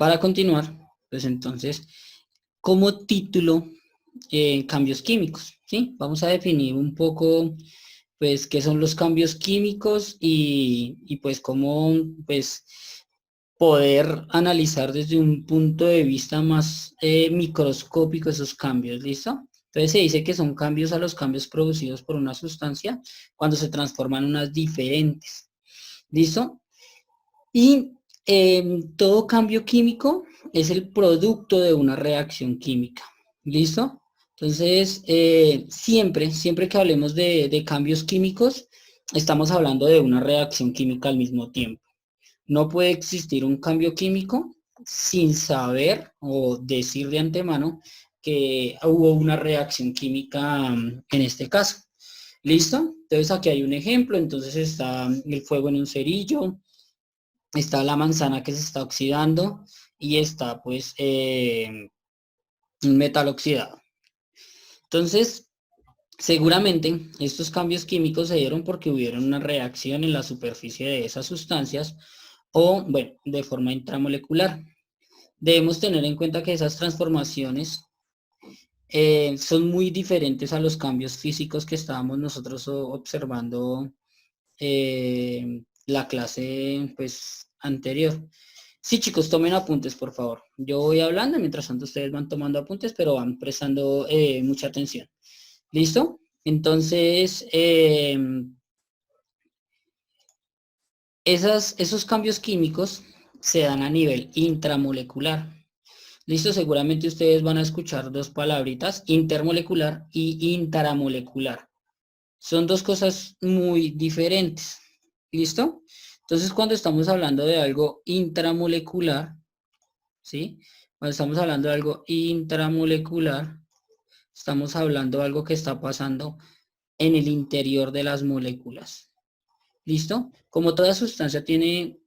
Para continuar, pues entonces, como título, cambios químicos, ¿sí? Vamos a definir un poco, pues, qué son los cambios químicos y pues, cómo, pues, poder analizar desde un punto de vista más microscópico esos cambios, ¿listo? Entonces se dice que son cambios a los cambios producidos por una sustancia cuando se transforman unas diferentes, ¿listo? Y todo cambio químico es el producto de una reacción química, ¿listo? Entonces, siempre que hablemos de cambios químicos, estamos hablando de una reacción química al mismo tiempo. No puede existir un cambio químico sin saber o decir de antemano que hubo una reacción química en este caso. ¿Listo? Entonces aquí hay un ejemplo. Entonces está el fuego en un cerillo, está la manzana que se está oxidando y está pues un metal oxidado. Entonces, seguramente estos cambios químicos se dieron porque hubieron una reacción en la superficie de esas sustancias o, bueno, de forma intramolecular. Debemos tener en cuenta que esas transformaciones son muy diferentes a los cambios físicos que estábamos nosotros observando la clase pues anterior. Sí, chicos, tomen apuntes, por favor. Yo voy hablando, mientras tanto ustedes van tomando apuntes, pero van prestando mucha atención. ¿Listo? Entonces, esos cambios químicos se dan a nivel intramolecular. ¿Listo? Seguramente ustedes van a escuchar dos palabritas, intermolecular y intramolecular. Son dos cosas muy diferentes. ¿Listo? Entonces, cuando estamos hablando de algo intramolecular, ¿sí? Cuando estamos hablando de algo intramolecular, estamos hablando de algo que está pasando en el interior de las moléculas. ¿Listo? Como toda sustancia tiene,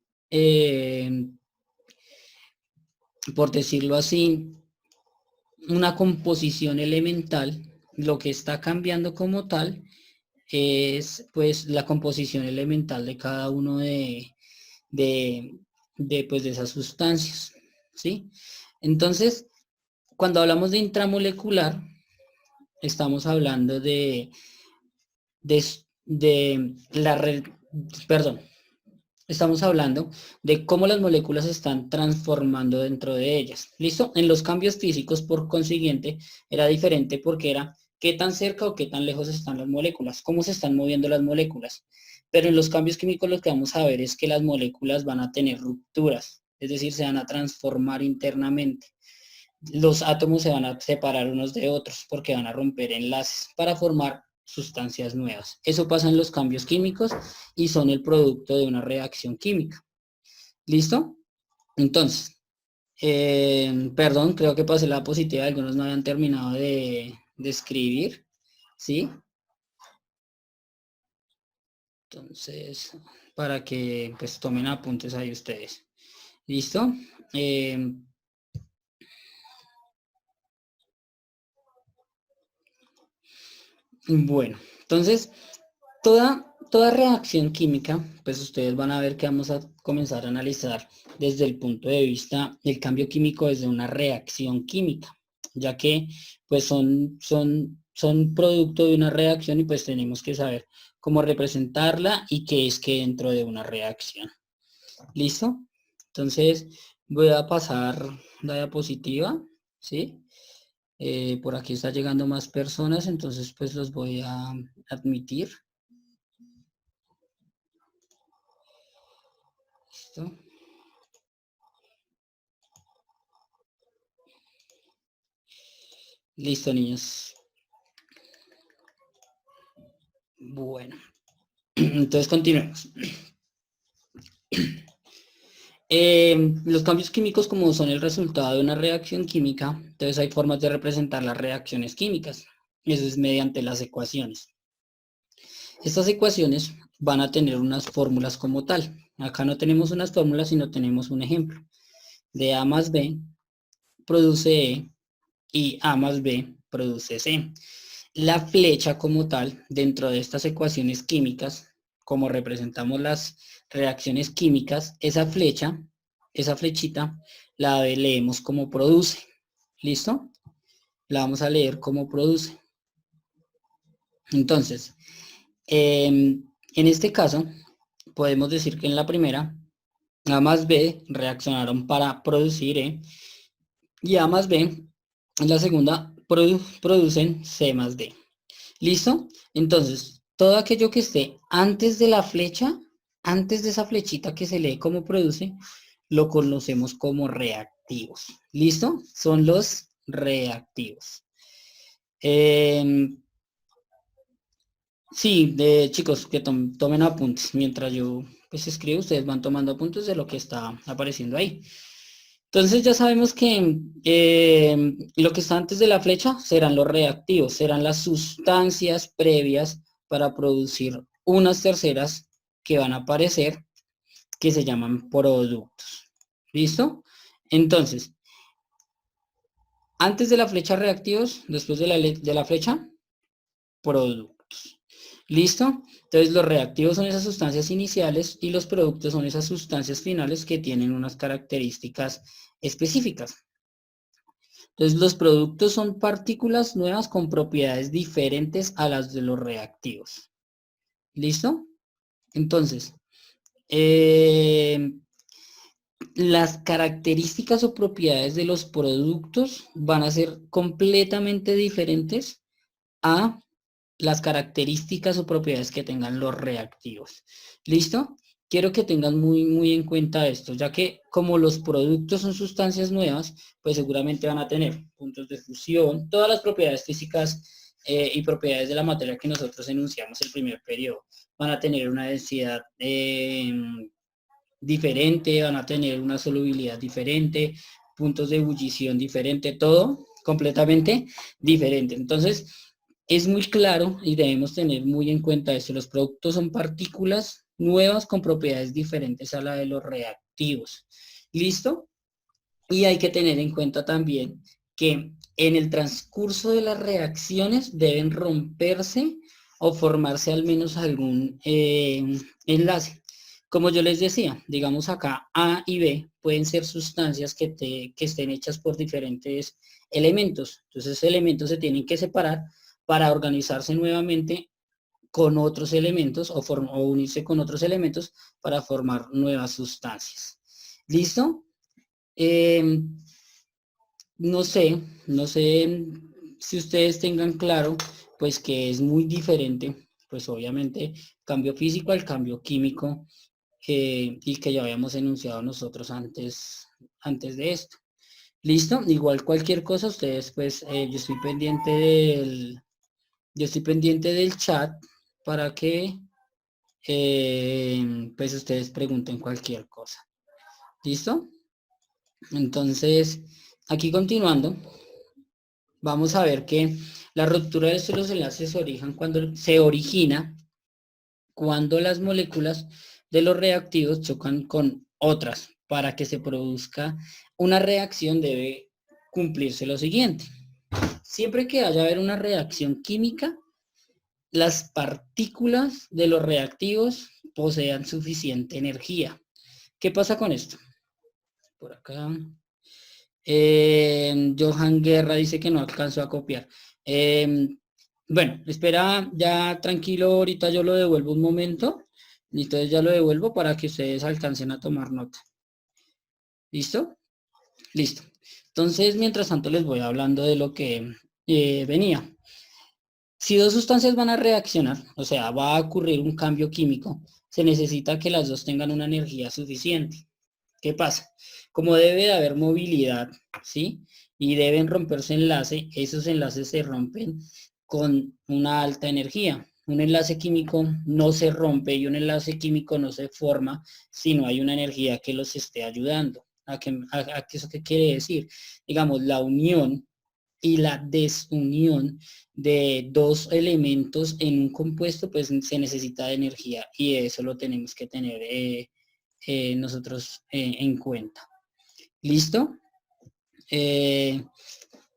por decirlo así, una composición elemental, lo que está cambiando como tal es pues la composición elemental de cada uno de, pues, de esas sustancias, ¿sí? Entonces, cuando hablamos de intramolecular, estamos hablando de, de la red, perdón, estamos hablando de cómo las moléculas se están transformando dentro de ellas. ¿Listo? En los cambios físicos, por consiguiente, era diferente porque era qué tan cerca o qué tan lejos están las moléculas, cómo se están moviendo las moléculas. Pero en los cambios químicos lo que vamos a ver es que las moléculas van a tener rupturas, es decir, se van a transformar internamente. Los átomos se van a separar unos de otros porque van a romper enlaces para formar sustancias nuevas. Eso pasa en los cambios químicos y son el producto de una reacción química. ¿Listo? Entonces, perdón, creo que pasé la diapositiva, algunos no habían terminado de escribir, ¿sí? Entonces, para que pues tomen apuntes ahí ustedes. ¿Listo? Bueno, entonces, toda reacción química, pues ustedes van a ver que vamos a comenzar a analizar desde el punto de vista del cambio químico desde una reacción química, ya que pues son producto de una reacción y pues tenemos que saber cómo representarla y qué es que dentro de una reacción. ¿Listo? Entonces voy a pasar la diapositiva, ¿sí? Por aquí está llegando más personas, entonces pues los voy a admitir. ¿Listo? Listo, niños. Bueno, entonces continuemos. Los cambios químicos como son el resultado de una reacción química, entonces hay formas de representar las reacciones químicas. Eso es mediante las ecuaciones. Estas ecuaciones van a tener unas fórmulas como tal. Acá no tenemos unas fórmulas, sino tenemos un ejemplo. De A más B produce E y A más B produce C. La flecha como tal, dentro de estas ecuaciones químicas, como representamos las reacciones químicas, esa flechita la B leemos cómo produce. ¿Listo? La vamos a leer cómo produce. Entonces, en este caso, podemos decir que en la primera, A más B reaccionaron para producir E, y A más B, en la segunda, producen C más D. ¿Listo? Entonces, todo aquello que esté antes de la flecha, antes de esa flechita que se lee cómo produce, lo conocemos como reactivos. ¿Listo? Son los reactivos. Sí, chicos, que tomen apuntes. Mientras yo pues escribo, ustedes van tomando apuntes de lo que está apareciendo ahí. Entonces ya sabemos que lo que está antes de la flecha serán los reactivos, serán las sustancias previas para producir unas terceras que van a aparecer, que se llaman productos. ¿Listo? Entonces, antes de la flecha reactivos, después de la flecha, productos. ¿Listo? Entonces los reactivos son esas sustancias iniciales y los productos son esas sustancias finales que tienen unas características específicas. Entonces los productos son partículas nuevas con propiedades diferentes a las de los reactivos. ¿Listo? Entonces, las características o propiedades de los productos van a ser completamente diferentes a las características o propiedades que tengan los reactivos. ¿Listo? Quiero que tengan muy en cuenta esto, ya que como los productos son sustancias nuevas, pues seguramente van a tener puntos de fusión, todas las propiedades físicas y propiedades de la materia que nosotros enunciamos el primer periodo. Van a tener una densidad diferente, van a tener una solubilidad diferente, puntos de ebullición diferente, todo completamente diferente. Entonces, es muy claro y debemos tener muy en cuenta esto. Los productos son partículas nuevas con propiedades diferentes a la de los reactivos. ¿Listo? Y hay que tener en cuenta también que en el transcurso de las reacciones deben romperse o formarse al menos algún enlace. Como yo les decía, digamos acá A y B pueden ser sustancias que estén hechas por diferentes elementos. Entonces, esos elementos se tienen que separar para organizarse nuevamente con otros elementos o unirse con otros elementos para formar nuevas sustancias. ¿Listo? No sé, no sé si ustedes tengan claro, pues que es muy diferente, pues obviamente, cambio físico al cambio químico y que ya habíamos enunciado nosotros antes de esto. ¿Listo? Igual cualquier cosa, ustedes pues yo estoy pendiente del chat para que pues ustedes pregunten cualquier cosa. ¿Listo? Entonces, aquí continuando, vamos a ver que la ruptura de estos enlaces se origina cuando las moléculas de los reactivos chocan con otras. Para que se produzca una reacción debe cumplirse lo siguiente. Siempre que haya haber una reacción química, las partículas de los reactivos posean suficiente energía. ¿Qué pasa con esto? Por acá. Johan Guerra dice que no alcanzó a copiar. Bueno, espera, ya tranquilo, ahorita yo lo devuelvo un momento. Y entonces ya lo devuelvo para que ustedes alcancen a tomar nota. ¿Listo? Listo. Entonces, mientras tanto les voy hablando de lo que venía. Si dos sustancias van a reaccionar, o sea, va a ocurrir un cambio químico, se necesita que las dos tengan una energía suficiente. ¿Qué pasa? Como debe de haber movilidad, ¿sí? Y deben romperse enlaces, esos enlaces se rompen con una alta energía. Un enlace químico no se rompe y un enlace químico no se forma si no hay una energía que los esté ayudando. ¿Eso qué quiere decir? Digamos, la unión y la desunión de dos elementos en un compuesto, pues se necesita de energía y eso lo tenemos que tener nosotros en cuenta. ¿Listo?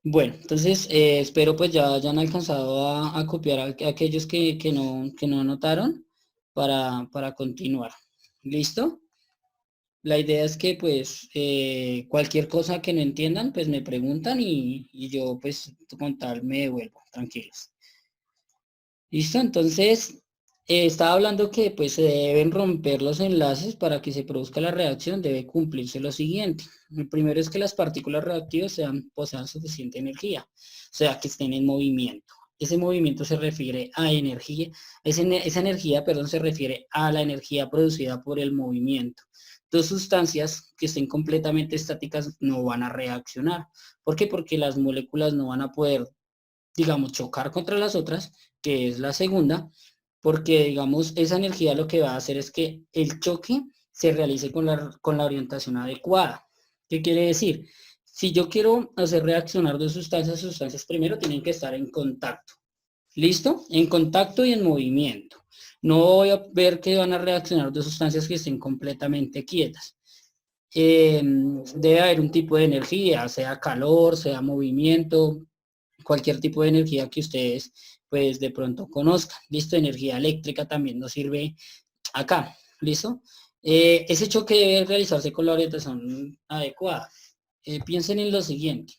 Bueno, entonces espero pues ya hayan alcanzado a copiar a aquellos que no anotaron para continuar. ¿Listo? La idea es que pues cualquier cosa que no entiendan, pues me preguntan y yo pues con tal me devuelvo, tranquilos. ¿Listo? Entonces, estaba hablando que pues se deben romper los enlaces para que se produzca la reacción, debe cumplirse lo siguiente. El primero es que las partículas reactivas posean suficiente energía, o sea, que estén en movimiento. Ese movimiento se refiere a energía, esa energía, perdón, se refiere a la energía producida por el movimiento. Dos sustancias que estén completamente estáticas no van a reaccionar. ¿Por qué? Porque las moléculas no van a poder, digamos, chocar contra las otras, que es la segunda, porque, digamos, esa energía lo que va a hacer es que el choque se realice con la orientación adecuada. ¿Qué quiere decir? Si yo quiero hacer reaccionar dos sustancias, sustancias primero tienen que estar en contacto. ¿Listo? En contacto y en movimiento. No voy a ver que van a reaccionar dos sustancias que estén completamente quietas. Debe haber un tipo de energía, sea calor, sea movimiento, cualquier tipo de energía que ustedes pues de pronto conozcan. Listo, energía eléctrica también nos sirve acá. Listo. Ese choque debe realizarse con la orientación adecuada. Piensen en lo siguiente.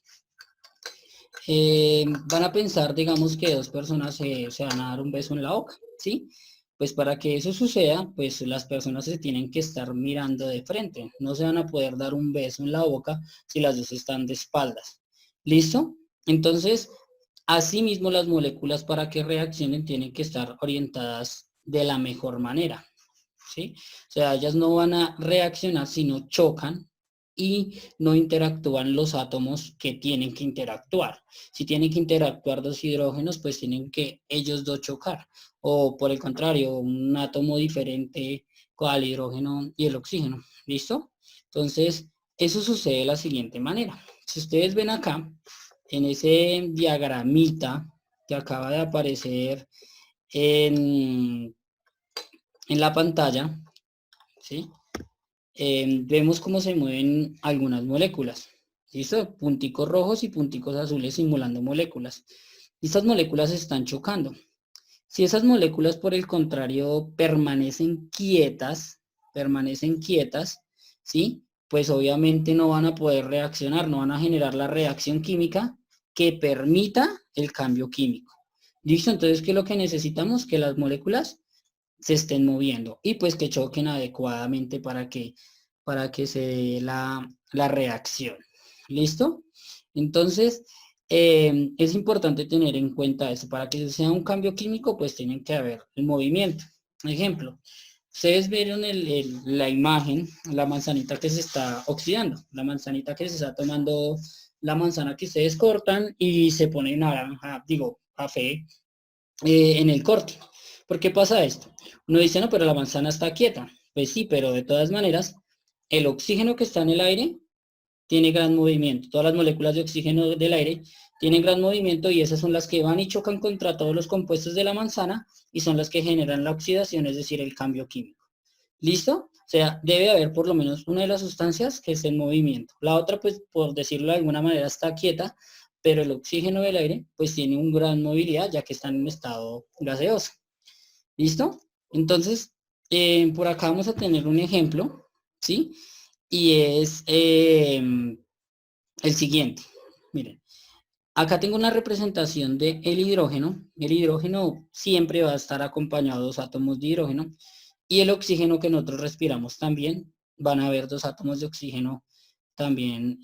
Van a pensar, digamos, que dos personas se van a dar un beso en la boca, ¿sí? Pues para que eso suceda, pues las personas se tienen que estar mirando de frente. No se van a poder dar un beso en la boca si las dos están de espaldas. ¿Listo? Entonces, asimismo, las moléculas para que reaccionen tienen que estar orientadas de la mejor manera, ¿sí? O sea, ellas no van a reaccionar, sino chocan y no interactúan los átomos que tienen que interactuar. Si tienen que interactuar dos hidrógenos, pues tienen que ellos dos chocar. O por el contrario, un átomo diferente con el hidrógeno y el oxígeno. ¿Listo? Entonces, eso sucede de la siguiente manera. Si ustedes ven acá, en ese diagramita que acaba de aparecer en, en la pantalla, ¿sí? Vemos cómo se mueven algunas moléculas. ¿Listo? Punticos rojos y punticos azules simulando moléculas. Estas moléculas están chocando. Si esas moléculas, por el contrario, permanecen quietas, ¿sí? Pues obviamente no van a poder reaccionar, no van a generar la reacción química que permita el cambio químico. ¿Listo? Entonces, ¿qué es lo que necesitamos? Que las moléculas se estén moviendo y pues que choquen adecuadamente para que se dé la reacción. ¿Listo? Entonces, es importante tener en cuenta eso. Para que sea un cambio químico, pues tienen que haber el movimiento. Ejemplo, ustedes vieron la imagen, la manzanita que se está oxidando, la manzanita que se está tomando, la manzana que ustedes cortan y se pone naranja, digo, café en el corte. ¿Por qué pasa esto? Uno dice, no, pero la manzana está quieta. Pues sí, pero de todas maneras, el oxígeno que está en el aire tiene gran movimiento. Todas las moléculas de oxígeno del aire tienen gran movimiento y esas son las que van y chocan contra todos los compuestos de la manzana y son las que generan la oxidación, es decir, el cambio químico. ¿Listo? O sea, debe haber por lo menos una de las sustancias que esté en movimiento. La otra, pues, por decirlo de alguna manera, está quieta, pero el oxígeno del aire, pues, tiene una gran movilidad, ya que está en un estado gaseoso. ¿Listo? Entonces, por acá vamos a tener un ejemplo, ¿sí? Y es el siguiente. Miren, acá tengo una representación del hidrógeno. El hidrógeno siempre va a estar acompañado de dos átomos de hidrógeno. Y el oxígeno que nosotros respiramos también, van a haber dos átomos de oxígeno también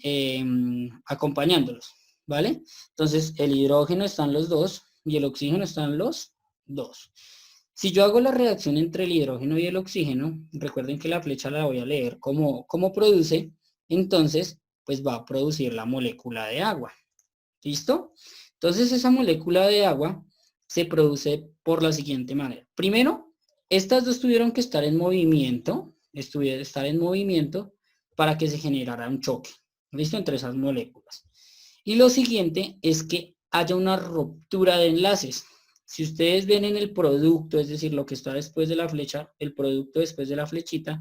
acompañándolos, ¿vale? Entonces, el hidrógeno están los dos y el oxígeno están los dos. Si yo hago la reacción entre el hidrógeno y el oxígeno, recuerden que la flecha la voy a leer como produce, entonces, pues va a producir la molécula de agua. ¿Listo? Entonces, esa molécula de agua se produce por la siguiente manera. Primero, estas dos tuvieron que estar en movimiento, para que se generara un choque, ¿listo? Entre esas moléculas. Y lo siguiente es que haya una ruptura de enlaces. Si ustedes ven en el producto, es decir, lo que está después de la flecha, el producto después de la flechita,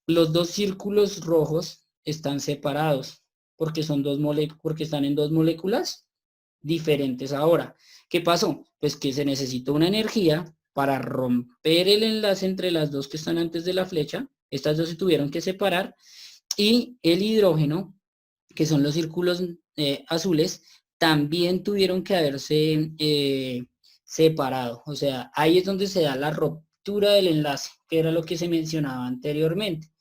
los dos círculos rojos están separados porque porque están en dos moléculas diferentes ahora. ¿Qué pasó? Pues que se necesita una energía para romper el enlace entre las dos que están antes de la flecha Estas dos se tuvieron que separar y el hidrógeno, que son los círculos azules, también tuvieron que haberse separado. O sea, ahí es donde se da la ruptura del enlace, que era lo que se mencionaba anteriormente.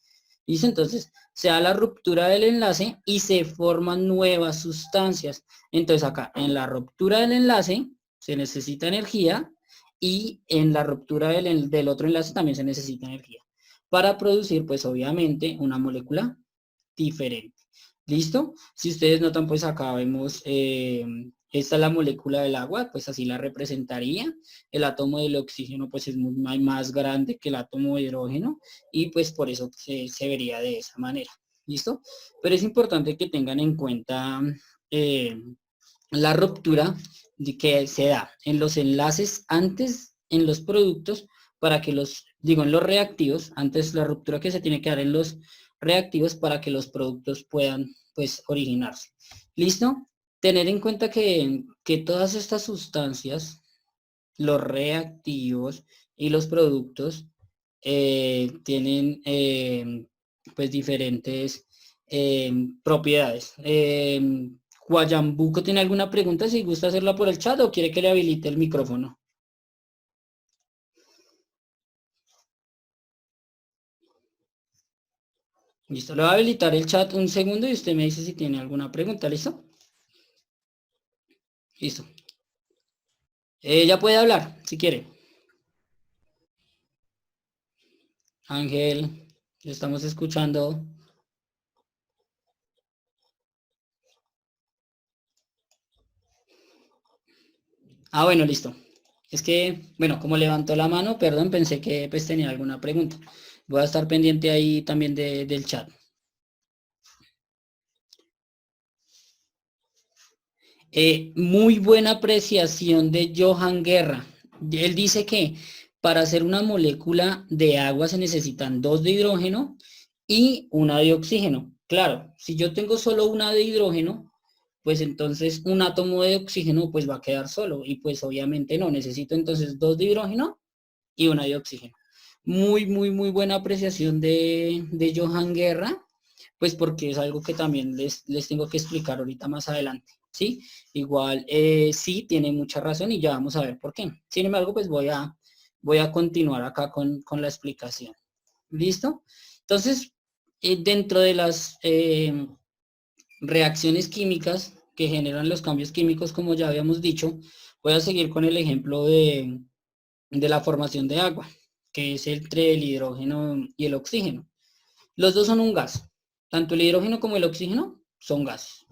¿Listo? Entonces, se da la ruptura del enlace y se forman nuevas sustancias. Entonces, acá, en la ruptura del enlace, se necesita energía y en la ruptura del otro enlace también se necesita energía para producir, pues, obviamente, una molécula diferente. ¿Listo? Si ustedes notan, pues acá vemos, esta es la molécula del agua, pues así la representaría. El átomo del oxígeno, pues es muy más grande que el átomo de hidrógeno y pues por eso se vería de esa manera. ¿Listo? Pero es importante que tengan en cuenta la ruptura de que se da en los enlaces antes en los productos para que en los reactivos, antes la ruptura que se tiene que dar en los reactivos para que los productos puedan, pues, originarse. ¿Listo? Tener en cuenta que todas estas sustancias, los reactivos y los productos, tienen, pues, diferentes propiedades. Guayambuco, ¿tiene alguna pregunta? Si gusta hacerla por el chat o quiere que le habilite el micrófono. Listo, le voy a habilitar el chat un segundo y usted me dice si tiene alguna pregunta, ¿listo? Listo. Ya puede hablar, si quiere. Ángel, le estamos escuchando. Ah, bueno, listo. Es que, bueno, como levantó la mano, perdón, pensé que pues tenía alguna pregunta. Voy a estar pendiente ahí también del chat. Muy buena apreciación de Johan Guerra. Él dice que para hacer una molécula de agua se necesitan dos de hidrógeno y una de oxígeno. Claro, si yo tengo solo una de hidrógeno, pues entonces un átomo de oxígeno pues va a quedar solo y pues obviamente no, necesito entonces dos de hidrógeno y una de oxígeno. Muy buena apreciación de Johan Guerra, pues porque es algo que también les tengo que explicar ahorita más adelante, ¿sí? Igual, sí, tiene mucha razón y ya vamos a ver por qué. Sin embargo, pues voy a continuar acá con la explicación. ¿Listo? Entonces, dentro de las reacciones químicas que generan los cambios químicos, como ya habíamos dicho, voy a seguir con el ejemplo de la formación de agua, que es entre el hidrógeno y el oxígeno. Los dos son un gas. Tanto el hidrógeno como el oxígeno son gases.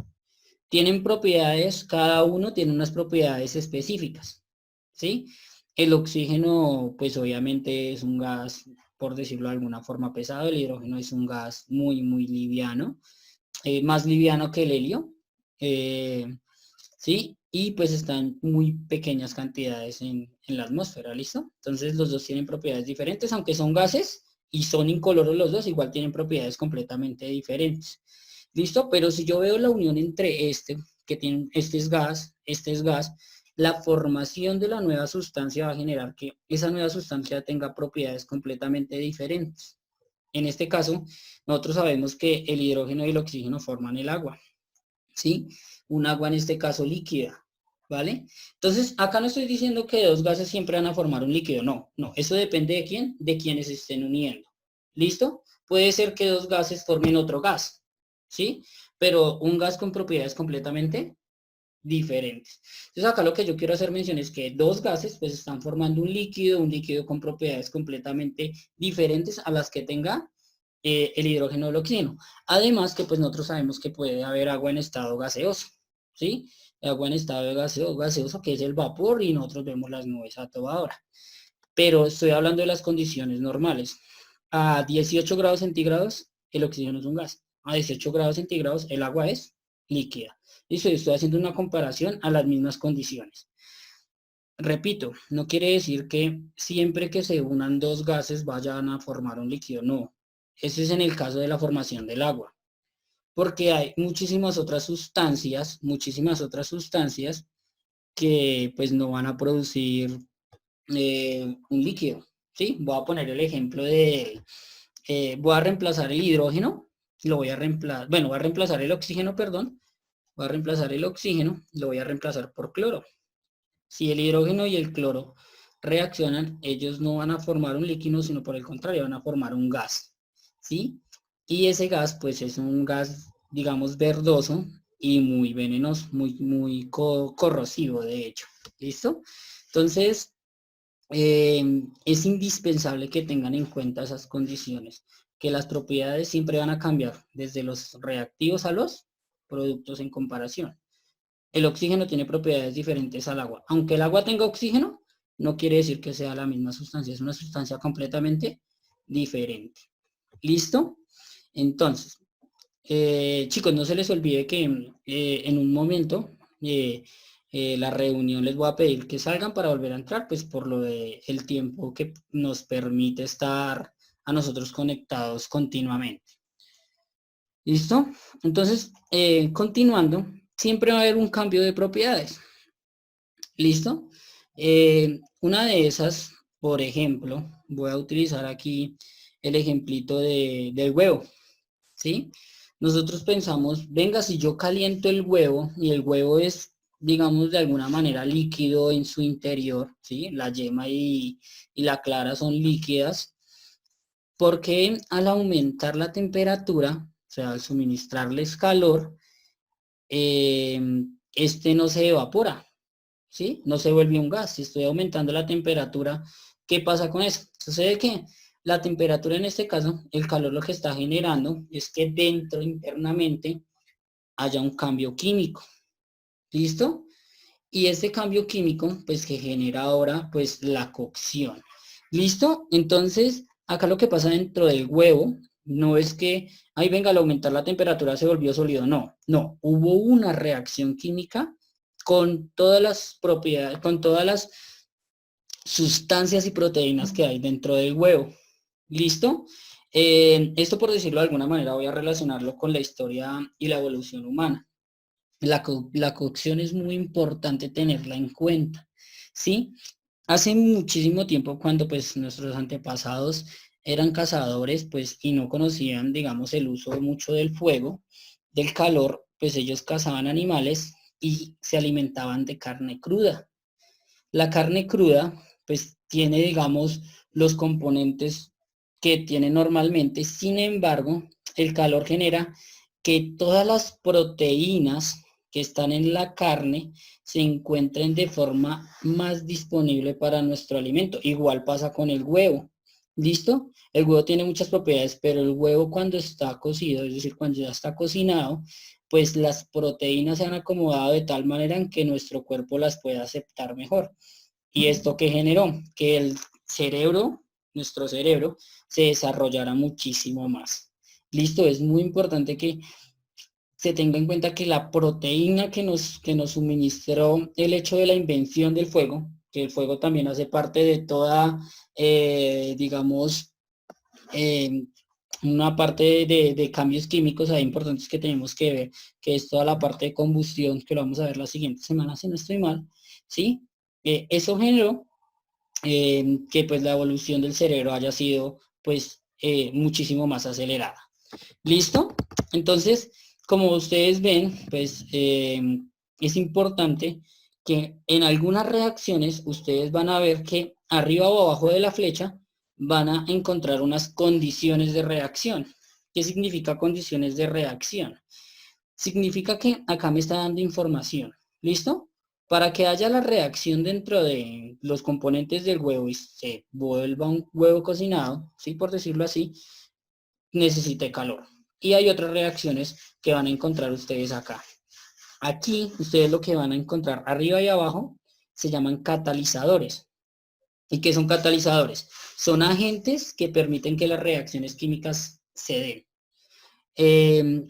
Tienen propiedades, cada uno tiene unas propiedades específicas, ¿sí? El oxígeno, pues obviamente es un gas, por decirlo de alguna forma, pesado. El hidrógeno es un gas muy liviano, más liviano que el helio, ¿sí? Y pues están muy pequeñas cantidades en la atmósfera, ¿listo? Entonces los dos tienen propiedades diferentes, aunque son gases y son incoloros los dos, igual tienen propiedades completamente diferentes, ¿listo? Pero si yo veo la unión entre que tiene, este es gas, la formación de la nueva sustancia va a generar que esa nueva sustancia tenga propiedades completamente diferentes. En este caso, nosotros sabemos que el hidrógeno y el oxígeno forman el agua, ¿sí? Un agua en este caso líquida, ¿vale? Entonces, acá no estoy diciendo que dos gases siempre van a formar un líquido, no, eso depende de quién, de quienes se estén uniendo, ¿listo? Puede ser que dos gases formen otro gas, ¿sí? Pero un gas con propiedades completamente diferentes. Entonces, acá lo que yo quiero hacer mención es que dos gases pues están formando un líquido con propiedades completamente diferentes a las que tenga el hidrógeno o el oxígeno. Además que pues nosotros sabemos que puede haber agua en estado gaseoso, ¿sí? Agua en estado de gaseoso que es el vapor y nosotros vemos las nubes a toda hora. Pero estoy hablando de las condiciones normales. A 18 grados centígrados el oxígeno es un gas. A 18 grados centígrados el agua es líquida. Y estoy haciendo una comparación a las mismas condiciones. Repito, no quiere decir que siempre que se unan dos gases vayan a formar un líquido, no. Eso es en el caso de la formación del agua, porque hay muchísimas otras sustancias que pues no van a producir un líquido, ¿sí? Voy a poner el ejemplo voy a reemplazar el hidrógeno, lo voy a reemplazar, bueno, voy a reemplazar el oxígeno, perdón, voy a reemplazar el oxígeno, lo voy a reemplazar por cloro. Si el hidrógeno y el cloro reaccionan, ellos no van a formar un líquido, sino por el contrario, van a formar un gas, ¿sí? Y ese gas, pues es un gas, digamos, verdoso y muy venenoso, muy corrosivo, de hecho, ¿listo? Entonces, es indispensable que tengan en cuenta esas condiciones, que las propiedades siempre van a cambiar, desde los reactivos a los productos en comparación. El oxígeno tiene propiedades diferentes al agua. Aunque el agua tenga oxígeno, no quiere decir que sea la misma sustancia, es una sustancia completamente diferente. ¿Listo? Entonces, chicos, no se les olvide que en un momento la reunión les voy a pedir que salgan para volver a entrar, pues por lo de el tiempo que nos permite estar a nosotros conectados continuamente. ¿Listo? Entonces, continuando, siempre va a haber un cambio de propiedades. ¿Listo? Una de esas, por ejemplo, voy a utilizar aquí el ejemplito del huevo, ¿sí? Nosotros pensamos, venga, si yo caliento el huevo y el huevo es, digamos, de alguna manera líquido en su interior, ¿sí? La yema y la clara son líquidas, porque al aumentar la temperatura, o sea, al suministrarles calor, este no se evapora, ¿sí? No se vuelve un gas. Si estoy aumentando la temperatura, ¿qué pasa con eso? Sucede que la temperatura en este caso, el calor lo que está generando es que dentro internamente haya un cambio químico. ¿Listo? Y este cambio químico, pues que genera ahora, pues la cocción. ¿Listo? Entonces, acá lo que pasa dentro del huevo no es que, ahí venga, al aumentar la temperatura se volvió sólido. No, no. Hubo una reacción química con todas las propiedades, con todas las sustancias y proteínas que hay dentro del huevo. ¿Listo? Esto, por decirlo de alguna manera, voy a relacionarlo con la historia y la evolución humana. La cocción es muy importante tenerla en cuenta, ¿sí? Hace muchísimo tiempo, cuando pues nuestros antepasados eran cazadores, pues, y no conocían, digamos, el uso mucho del fuego, del calor, pues ellos cazaban animales y se alimentaban de carne cruda. La carne cruda, pues, tiene, digamos, los componentes que tiene normalmente. Sin embargo, el calor genera que todas las proteínas que están en la carne se encuentren de forma más disponible para nuestro alimento. Igual pasa con el huevo. ¿Listo? El huevo tiene muchas propiedades, pero el huevo cuando está cocido, es decir, cuando ya está cocinado, pues las proteínas se han acomodado de tal manera en que nuestro cuerpo las puede aceptar mejor. ¿Y esto qué generó? Que el cerebro, nuestro cerebro, se desarrollará muchísimo más. Listo, es muy importante que se tenga en cuenta que la proteína que nos suministró el hecho de la invención del fuego, que el fuego también hace parte de toda, digamos, eh, una parte de cambios químicos ahí importantes que tenemos que ver, que es toda la parte de combustión, que lo vamos a ver la siguiente semana, si no estoy mal, ¿sí? Eso generó que pues la evolución del cerebro haya sido pues muchísimo más acelerada. ¿Listo? Entonces, como ustedes ven, pues es importante que en algunas reacciones ustedes van a ver que arriba o abajo de la flecha van a encontrar unas condiciones de reacción. ¿Qué significa condiciones de reacción? Significa que acá me está dando información. ¿Listo? Para que haya la reacción dentro de los componentes del huevo y se vuelva un huevo cocinado, ¿sí? Por decirlo así, necesita calor. Y hay otras reacciones que van a encontrar ustedes acá. Aquí, ustedes lo que van a encontrar arriba y abajo se llaman catalizadores. ¿Y qué son catalizadores? Son agentes que permiten que las reacciones químicas se den.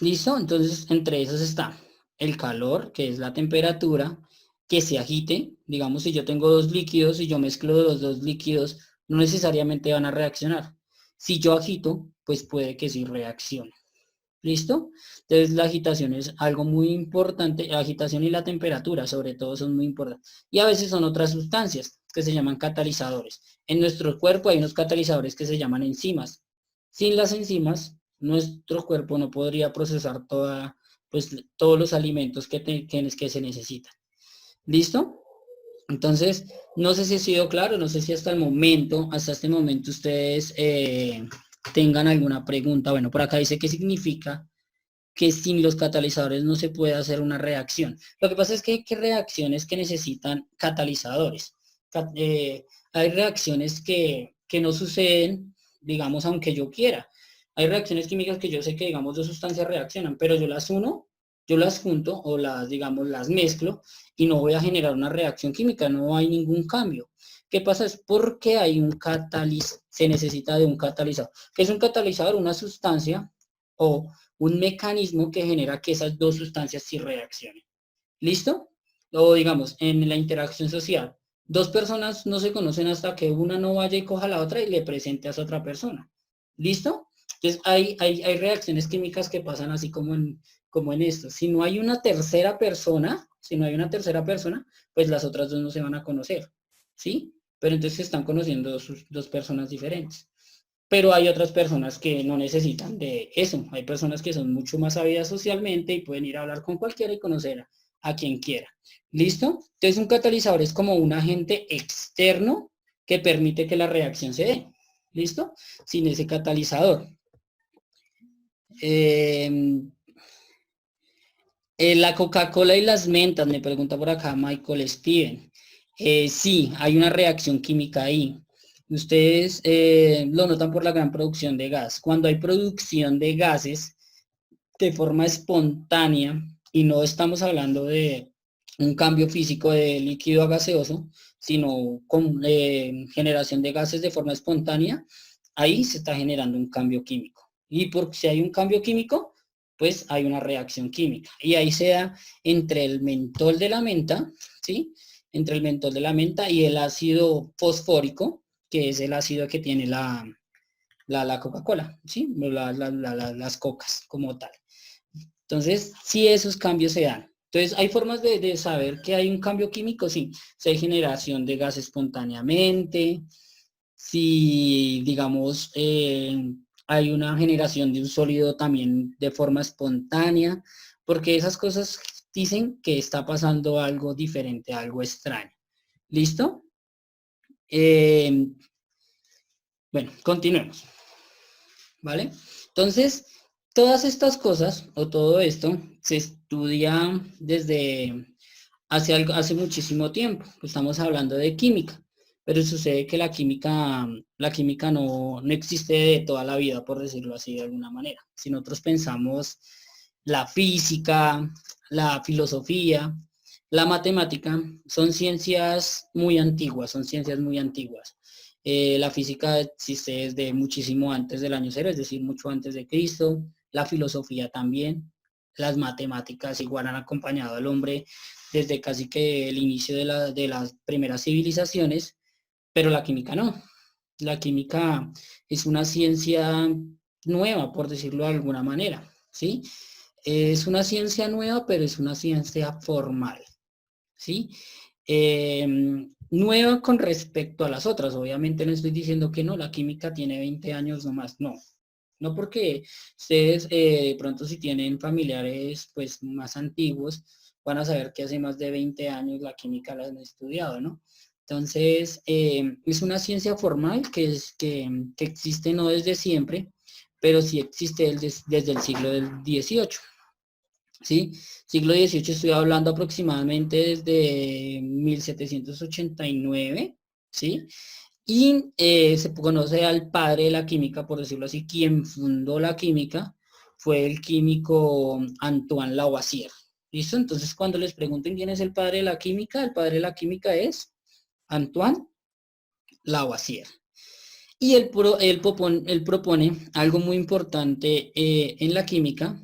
¿Listo? Entonces, entre esos está el calor, que es la temperatura, que se agite. Digamos, si yo tengo dos líquidos y yo mezclo los dos líquidos, no necesariamente van a reaccionar. Si yo agito, pues puede que sí reaccione. ¿Listo? Entonces, la agitación es algo muy importante. La agitación y la temperatura, sobre todo, son muy importantes. Y a veces son otras sustancias. que se llaman catalizadores. En nuestro cuerpo hay unos catalizadores que se llaman enzimas. Sin las enzimas, nuestro cuerpo no podría procesar todos los alimentos que se necesitan. ¿Listo? Entonces, no sé si ha sido claro, no sé si hasta este momento ustedes tengan alguna pregunta. Bueno, por acá dice qué significa que sin los catalizadores no se puede hacer una reacción. Lo que pasa es que hay reacciones que necesitan catalizadores. Hay reacciones que no suceden, digamos, aunque yo quiera. Hay reacciones químicas que yo sé que, digamos, dos sustancias reaccionan, pero yo las uno, yo las junto o digamos, las mezclo y no voy a generar una reacción química, no hay ningún cambio. ¿Qué pasa? Es porque hay se necesita de un catalizador. ¿Qué es un catalizador? Una sustancia o un mecanismo que genera que esas dos sustancias sí reaccionen. ¿Listo? O digamos, en la interacción social, dos personas no se conocen hasta que una no vaya y coja a la otra y le presente a esa otra persona. ¿Listo? Entonces hay reacciones químicas que pasan así como en esto. Si no hay una tercera persona, pues las otras dos no se van a conocer. ¿Sí? Pero entonces se están conociendo dos personas diferentes. Pero hay otras personas que no necesitan de eso. Hay personas que son mucho más sabidas socialmente y pueden ir a hablar con cualquiera y conocer a quien quiera. ¿Listo? Entonces un catalizador es como un agente externo que permite que la reacción se dé. ¿Listo? Sin ese catalizador. La Coca-Cola y las mentas, me pregunta por acá Michael Steven. Sí, hay una reacción química ahí. Ustedes lo notan por la gran producción de gas. Cuando hay producción de gases de forma espontánea, y no estamos hablando de un cambio físico de líquido a gaseoso, sino con generación de gases de forma espontánea, ahí se está generando un cambio químico. Y porque si hay un cambio químico, pues hay una reacción química. Y ahí se da entre el mentol de la menta, ¿sí? Entre el mentol de la menta y el ácido fosfórico, que es el ácido que tiene la Coca-Cola, ¿sí? Las cocas como tal. Entonces, sí, esos cambios se dan. Entonces, ¿hay formas de saber que hay un cambio químico? Sí. Si hay generación de gas espontáneamente, si, digamos, hay una generación de un sólido también de forma espontánea, porque esas cosas dicen que está pasando algo diferente, algo extraño. ¿Listo? Bueno, continuemos. ¿Vale? Entonces, todas estas cosas o todo esto se estudia desde hace muchísimo tiempo. Estamos hablando de química, pero sucede que la química no existe de toda la vida, por decirlo así de alguna manera. Si nosotros pensamos la física, la filosofía, la matemática, son ciencias muy antiguas, son ciencias muy antiguas. La física existe desde muchísimo antes del año cero, es decir, mucho antes de Cristo. La filosofía también. Las matemáticas igual han acompañado al hombre desde casi que el inicio de las primeras civilizaciones, pero la química no. La química es una ciencia nueva, por decirlo de alguna manera, ¿sí? Es una ciencia nueva, pero es una ciencia formal, ¿sí? Nueva con respecto a las otras. Obviamente no estoy diciendo que no, la química tiene 20 años nomás, no. No porque ustedes de pronto si tienen familiares pues más antiguos, van a saber que hace más de 20 años la química la han estudiado, ¿no? Entonces, es una ciencia formal que existe no desde siempre, pero sí existe desde el siglo del XVIII. ¿Sí? Siglo XVIII estoy hablando aproximadamente desde 1789, ¿sí? Y se conoce al padre de la química, por decirlo así, quien fundó la química fue el químico Antoine Lavoisier. ¿Listo? Entonces, cuando les pregunten quién es el padre de la química es Antoine Lavoisier. Y él propone algo muy importante en la química,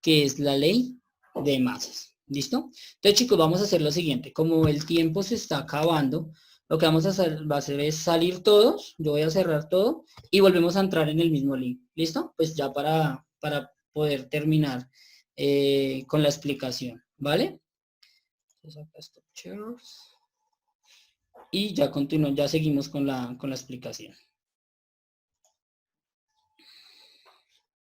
que es la ley de masas. ¿Listo? Entonces, chicos, vamos a hacer lo siguiente. Como el tiempo se está acabando, lo que vamos a hacer es salir todos, yo voy a cerrar todo y volvemos a entrar en el mismo link. ¿Listo? Pues ya para poder terminar con la explicación. ¿Vale? Entonces, acá stop shares. y ya continúo, ya seguimos con la explicación.